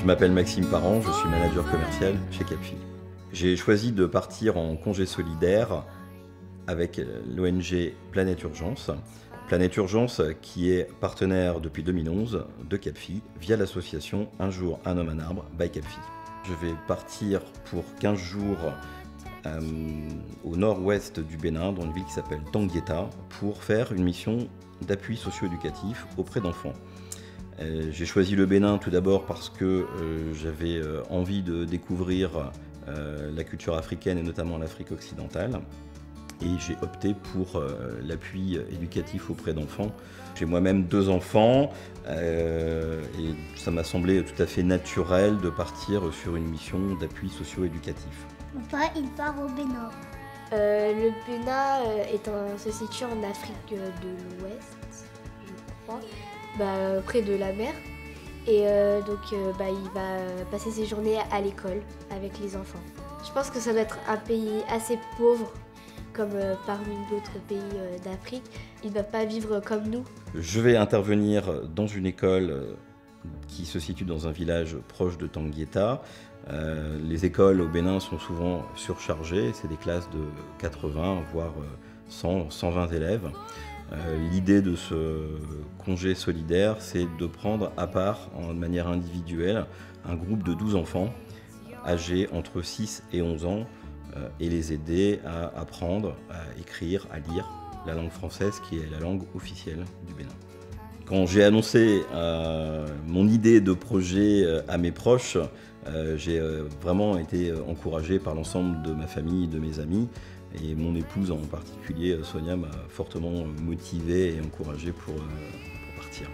Je m'appelle Maxime Parent, je suis manager commercial chez Capfi. J'ai choisi de partir en congé solidaire avec l'ONG Planète Urgence. Planète Urgence qui est partenaire depuis 2011 de Capfi via l'association Un jour, un homme, un arbre by Capfi. Je vais partir pour 15 jours au nord-ouest du Bénin, dans une ville qui s'appelle Tanguieta, pour faire une mission d'appui socio-éducatif auprès d'enfants. J'ai choisi le Bénin tout d'abord parce que j'avais envie de découvrir la culture africaine et notamment l'Afrique occidentale. Et j'ai opté pour l'appui éducatif auprès d'enfants. J'ai moi-même 2 enfants et ça m'a semblé tout à fait naturel de partir sur une mission d'appui socio-éducatif. Papa, il part au Bénin. Le Bénin se situe en Afrique de l'Ouest, je crois, près de la mer. Et il va passer ses journées à l'école avec les enfants. Je pense que ça doit être un pays assez pauvre, comme parmi d'autres pays d'Afrique. Il ne va pas vivre comme nous. Je vais intervenir dans une école qui se situe dans un village proche de Tanguieta. Les écoles au Bénin sont souvent surchargées, c'est des classes de 80 voire 100, 120 élèves. L'idée de ce congé solidaire, c'est de prendre à part, de manière individuelle, un groupe de 12 enfants âgés entre 6 et 11 ans et les aider à apprendre, à écrire, à lire la langue française qui est la langue officielle du Bénin. Quand j'ai annoncé mon idée de projet à mes proches, j'ai vraiment été encouragé par l'ensemble de ma famille et de mes amis. Et mon épouse en particulier, Sonia, m'a fortement motivé et encouragé pour partir.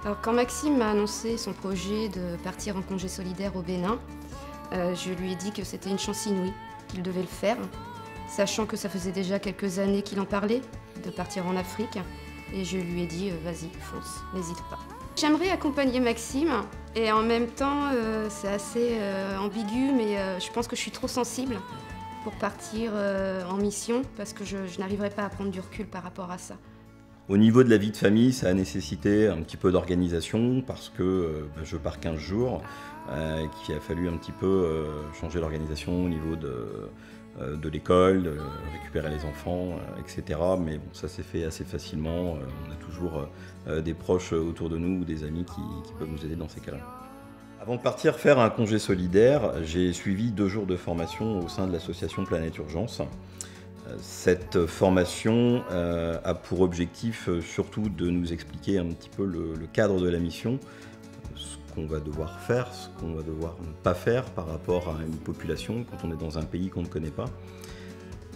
Alors, quand Maxime m'a annoncé son projet de partir en congé solidaire au Bénin, je lui ai dit que c'était une chance inouïe, qu'il devait le faire, sachant que ça faisait déjà quelques années qu'il en parlait, de partir en Afrique. Et je lui ai dit, vas-y, fonce, n'hésite pas. J'aimerais accompagner Maxime, et en même temps, c'est assez ambigu, mais je pense que je suis trop sensible pour partir en mission, parce que je n'arriverai pas à prendre du recul par rapport à ça. Au niveau de la vie de famille, ça a nécessité un petit peu d'organisation, parce que je pars 15 jours, qu'il a fallu un petit peu changer l'organisation au niveau de l'école, récupérer les enfants, etc. Mais bon, ça s'est fait assez facilement. On a toujours des proches autour de nous ou des amis qui peuvent nous aider dans ces cas-là. Avant de partir faire un congé solidaire, j'ai suivi 2 jours de formation au sein de l'association Planète Urgence. Cette formation a pour objectif surtout de nous expliquer un petit peu le cadre de la mission, ce qu'on va devoir faire, ce qu'on va devoir ne pas faire par rapport à une population quand on est dans un pays qu'on ne connaît pas.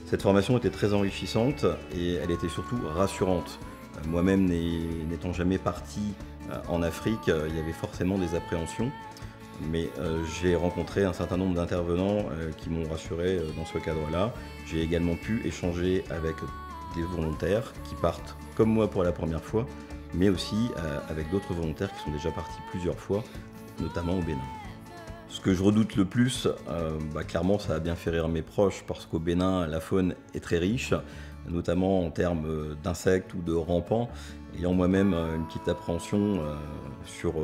Cette formation était très enrichissante et elle était surtout rassurante. Moi-même n'étant jamais parti en Afrique, il y avait forcément des appréhensions. Mais j'ai rencontré un certain nombre d'intervenants qui m'ont rassuré dans ce cadre-là. J'ai également pu échanger avec des volontaires qui partent comme moi pour la première fois, mais aussi avec d'autres volontaires qui sont déjà partis plusieurs fois, notamment au Bénin. Ce que je redoute le plus, clairement ça a bien fait rire mes proches parce qu'au Bénin la faune est très riche, notamment en termes d'insectes ou de rampants. Ayant moi-même une petite appréhension sur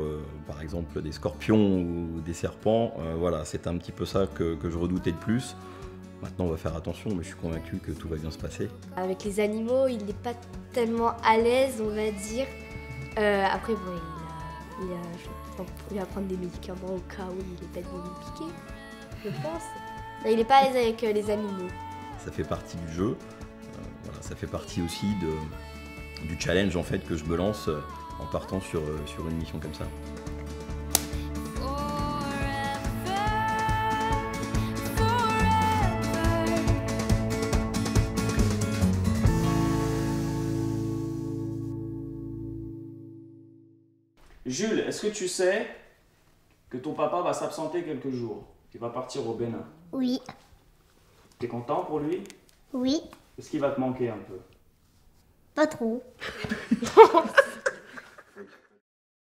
par exemple des scorpions ou des serpents, voilà, c'est un petit peu ça que je redoutais le plus. Maintenant on va faire attention, mais je suis convaincu que tout va bien se passer. Avec les animaux, il n'est pas tellement à l'aise, on va dire. Après, bon, il va prendre des médicaments au cas où il est peut-être venu piquer, je pense. Non, il n'est pas à l'aise avec les animaux. Ça fait partie du jeu. Voilà, ça fait partie aussi du challenge en fait que je me lance en partant sur une mission comme ça. Jules, est-ce que tu sais que ton papa va s'absenter quelques jours? Il va partir au Bénin. Oui. T'es content pour lui? Oui. Est-ce qu'il va te manquer un peu? Pas trop.